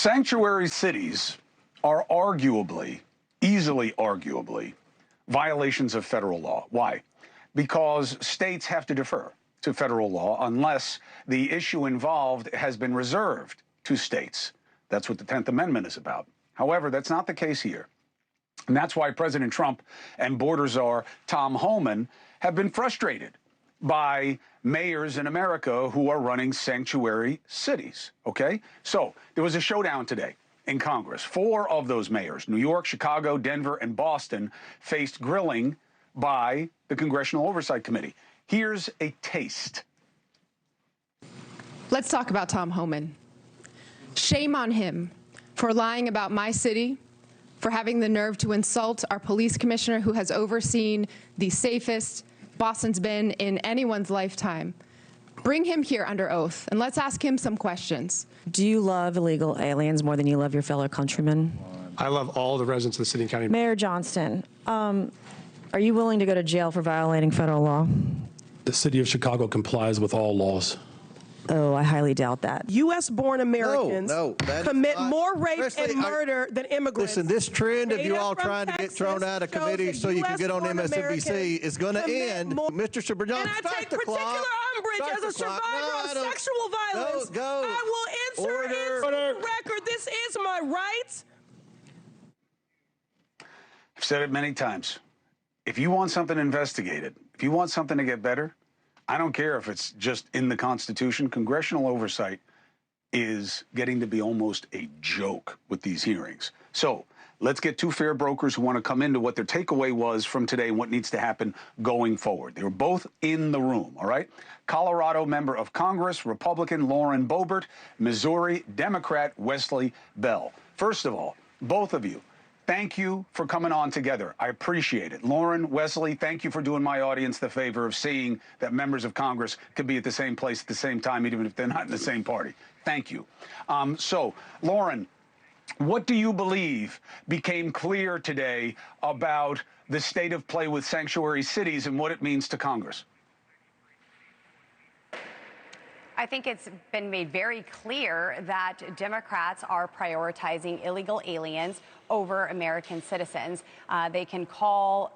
Sanctuary cities are arguably, easily arguably, violations of federal law. Why? Because states have to defer to federal law unless the issue involved has been reserved to states. That's what the 10th Amendment is about. However, that's not the case here. And that's why President Trump and border czar Tom Homan have been frustrated by mayors in America who are running sanctuary cities, okay? So there was a showdown today in Congress. 4 of those mayors, New York, Chicago, Denver, and Boston, faced grilling by the Congressional Oversight Committee. Here's a taste. Let's talk about Tom Homan. Shame on him for lying about my city, for having the nerve to insult our police commissioner who has overseen the safest Boston's been in anyone's lifetime. Bring him here under oath, and let's ask him some questions. Do you love illegal aliens more than you love your fellow countrymen? I love all the residents of the city and county. Mayor Johnston, are you willing to go to jail for violating federal law? The city of Chicago complies with all laws. Oh, I highly doubt that. U.S.-born Americans commit more rape Wesley, and murder than immigrants. Listen, this trend of you all trying to get thrown out of committee so you can get on MSNBC is going to end. Mr. Superjohn, and I take particular umbrage as a survivor of sexual violence. I will enter into the record. This is my right. I've said it many times. If you want something investigated, if you want something to get better, I don't care if it's just in the Constitution. Congressional oversight is getting to be almost a joke with these hearings. So let's get 2 fair brokers who want to come into what their takeaway was from today and what needs to happen going forward. They were both in the room, all right? Colorado member of Congress, Republican Lauren Boebert, Missouri Democrat Wesley Bell. First of all, both of you, thank you for coming on together. I appreciate it. Lauren, Wesley, thank you for doing my audience the favor of seeing that members of Congress could be at the same place at the same time, even if they're not in the same party. Thank you. So, Lauren, what do you believe became clear today about the state of play with sanctuary cities and what it means to Congress? I think it's been made very clear that Democrats are prioritizing illegal aliens over American citizens. They can call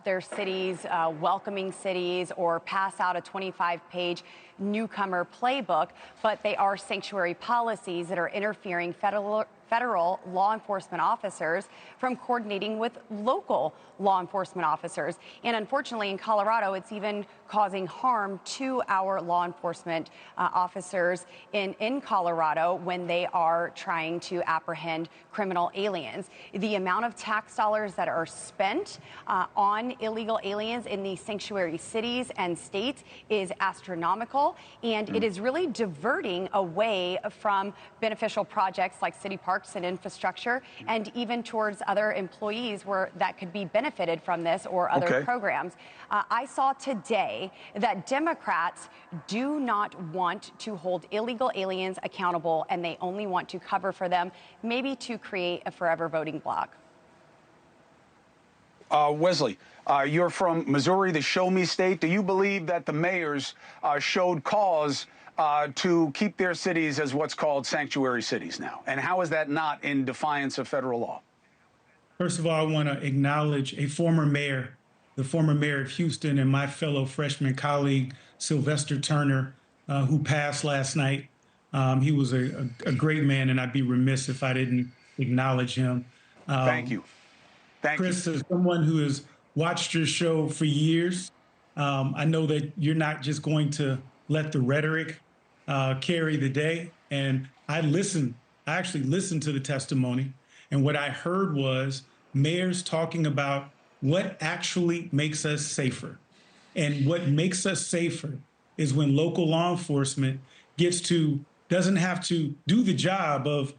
their cities welcoming cities or pass out a 25-page newcomer playbook, but they are sanctuary policies that are interfering federal law enforcement officers from coordinating with local law enforcement officers. And unfortunately, in Colorado, it's even causing harm to our law enforcement officers in Colorado when they are trying to apprehend criminal aliens. The amount of tax dollars that are spent on illegal aliens in these sanctuary cities and states is astronomical, and it is really diverting away from beneficial projects like city parks and infrastructure, and even towards other employees that could be benefited from this or other programs. I saw today that Democrats do not want to hold illegal aliens accountable, and they only want to cover for them, maybe to create a forever voting bloc. Wesley, you're from Missouri, the show me state. Do you believe that the mayors showed cause to keep their cities as what's called sanctuary cities now? And how is that not in defiance of federal law? First of all, I want to acknowledge a former mayor, the former mayor of Houston, and my fellow freshman colleague, Sylvester Turner, who passed last night. He was a great man, and I'd be remiss if I didn't acknowledge him. Thank you. Chris, as someone who has watched your show for years, I know that you're not just going to let the rhetoric carry the day. And I actually listened to the testimony. And what I heard was mayors talking about what actually makes us safer. And what makes us safer is when local law enforcement doesn't have to do the job of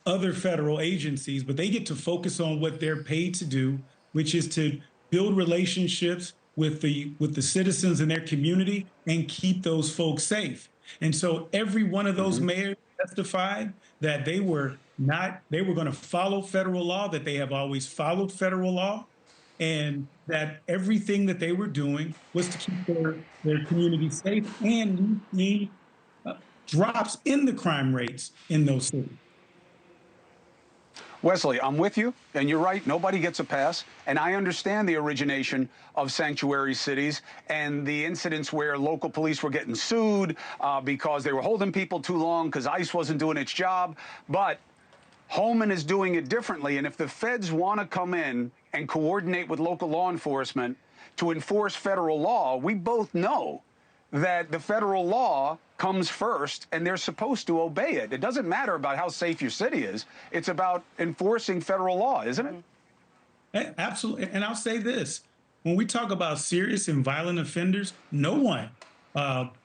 other federal agencies, but they get to focus on what they're paid to do, which is to build relationships with the citizens in their community and keep those folks safe. And so every one of those mayors testified that they were going to follow federal law, that they have always followed federal law, and that everything that they were doing was to keep their community safe and drops in the crime rates in those cities. Wesley, I'm with you, and you're right. Nobody gets a pass. And I understand the origination of sanctuary cities and the incidents where local police were getting sued because they were holding people too long because ICE wasn't doing its job. But Holman is doing it differently. And if the feds want to come in and coordinate with local law enforcement to enforce federal law, we both know that the federal law comes first and they're supposed to obey it. It doesn't matter about how safe your city is. It's about enforcing federal law, isn't it? Absolutely. And I'll say this. When we talk about serious and violent offenders, no one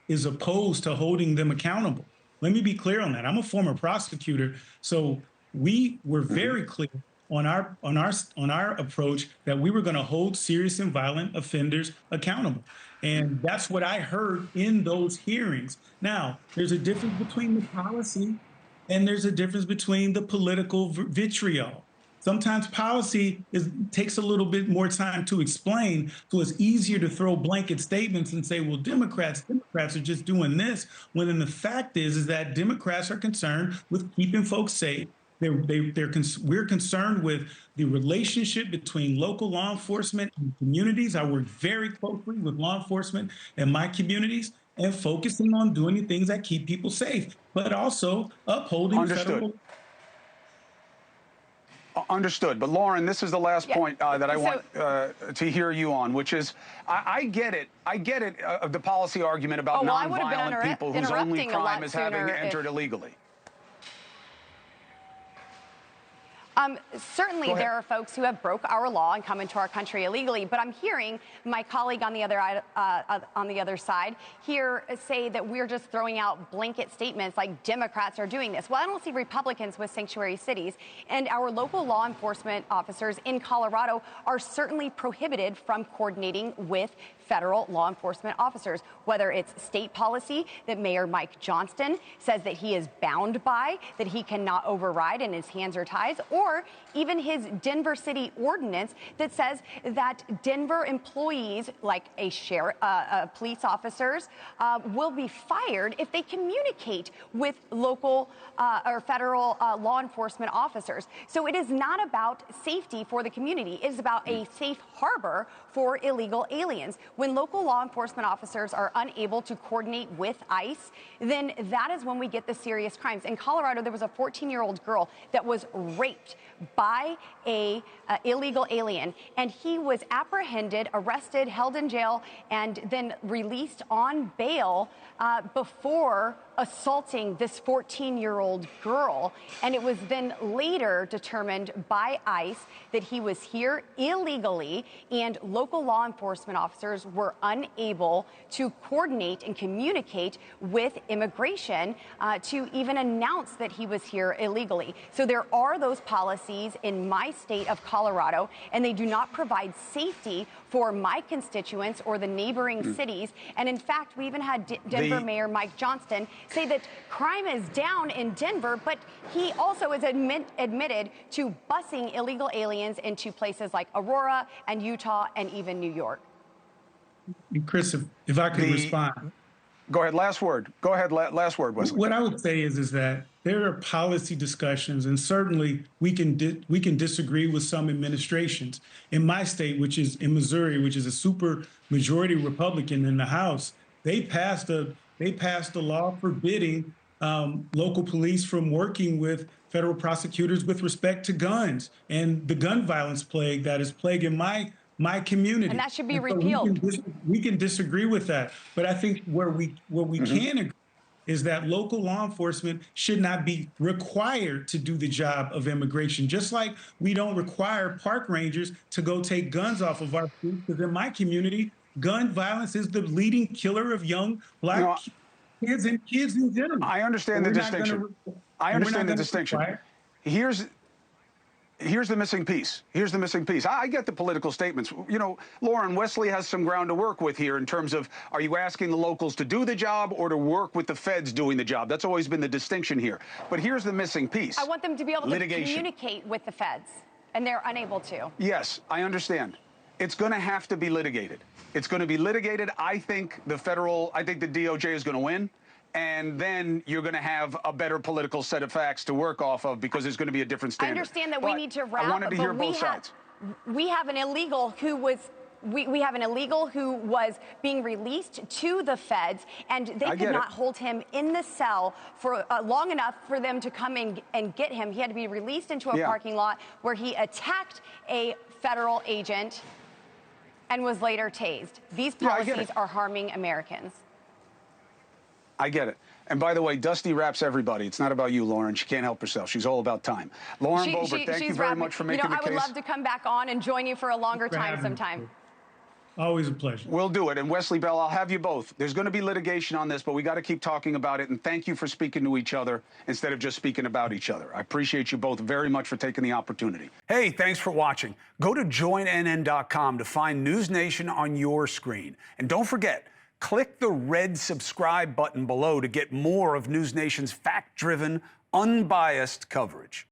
is opposed to holding them accountable. Let me be clear on that. I'm a former prosecutor, so we were very clear on our approach that we were going to hold serious and violent offenders accountable. And that's what I heard in those hearings. Now, there's a difference between the policy and there's a difference between the political vitriol. Sometimes policy takes a little bit more time to explain, so it's easier to throw blanket statements and say, well, Democrats are just doing this, when in the fact is that Democrats are concerned with keeping folks safe. We're concerned with the relationship between local law enforcement and communities. I work very closely with law enforcement in my communities and focusing on doing the things that keep people safe, but also upholding federal. Understood. But Lauren, this is the last point that I want to hear you on, which is I get it. I get it, the policy argument about nonviolent people whose only crime is having entered illegally. Certainly there are folks who have broke our law and come into our country illegally, but I'm hearing my colleague on the other side here say that we're just throwing out blanket statements like Democrats are doing this. Well, I don't see Republicans with sanctuary cities, and our local law enforcement officers in Colorado are certainly prohibited from coordinating with federal law enforcement officers, whether it's state policy that Mayor Mike Johnston says that he is bound by, that he cannot override and his hands are tied, or even his Denver city ordinance that says that Denver employees, like police officers, will be fired if they communicate with local or federal law enforcement officers. So it is not about safety for the community. It is about a safe harbor for illegal aliens. When local law enforcement officers are unable to coordinate with ICE, then that is when we get the serious crimes. In Colorado, there was a 14-year-old girl that was raped by a illegal alien, and he was apprehended, arrested, held in jail, and then released on bail before assaulting this 14-year-old girl. And it was then later determined by ICE that he was here illegally, and local law enforcement officers were unable to coordinate and communicate with immigration to even announce that he was here illegally. So there are those policies in my state of Colorado, and they do not provide safety for my constituents or the neighboring cities. And in fact, we even had Denver Mayor Mike Johnston say that crime is down in Denver, but he also is admitted to busing illegal aliens into places like Aurora and Utah and even New York. Chris, if I could respond. Go ahead, last word. Go ahead, last word, Wesley. What I would say is that there are policy discussions, and certainly we can disagree with some administrations. In my state, which is in Missouri, which is a super majority Republican in the House, they passed a law forbidding local police from working with federal prosecutors with respect to guns and the gun violence plague that is plaguing my community. And that should be repealed. We can disagree with that, but I think where we can agree is that local law enforcement should not be required to do the job of immigration, just like we don't require park rangers to go take guns off of our streets, because in my community, gun violence is the leading killer of young black kids and kids in general. I understand the distinction. I understand the distinction. Here's the missing piece. Here's the missing piece. I get the political statements. You know, Lauren, Wesley has some ground to work with here in terms of, are you asking the locals to do the job or to work with the feds doing the job? That's always been the distinction here. But here's the missing piece. I want them to be able to communicate with the feds, and they're unable to. Yes, I understand. It's going to have to be litigated. It's going to be litigated. I think the DOJ is going to win. and then you're going to have a better political set of facts to work off of because there's going to be a different standard. I understand that we need to wrap, I wanted to hear both sides. We have an illegal who was. We have an illegal who was being released to the feds, and they could not hold him in the cell for long enough for them to come in and get him. He had to be released into a parking lot where he attacked a federal agent and was later tased. These policies are harming Americans. I get it. And by the way, Dusty raps everybody. It's not about you, Lauren. She can't help herself. She's all about time. Lauren Boebert, thank you very much for making the case. I would love to come back on and join you for a longer time sometime. Always a pleasure. We'll do it. And Wesley Bell, I'll have you both. There's going to be litigation on this, but we got to keep talking about it. And thank you for speaking to each other instead of just speaking about each other. I appreciate you both very much for taking the opportunity. Hey, thanks for watching. Go to joinnn.com to find NewsNation on your screen. And don't forget, click the red subscribe button below to get more of NewsNation's fact-driven, unbiased coverage.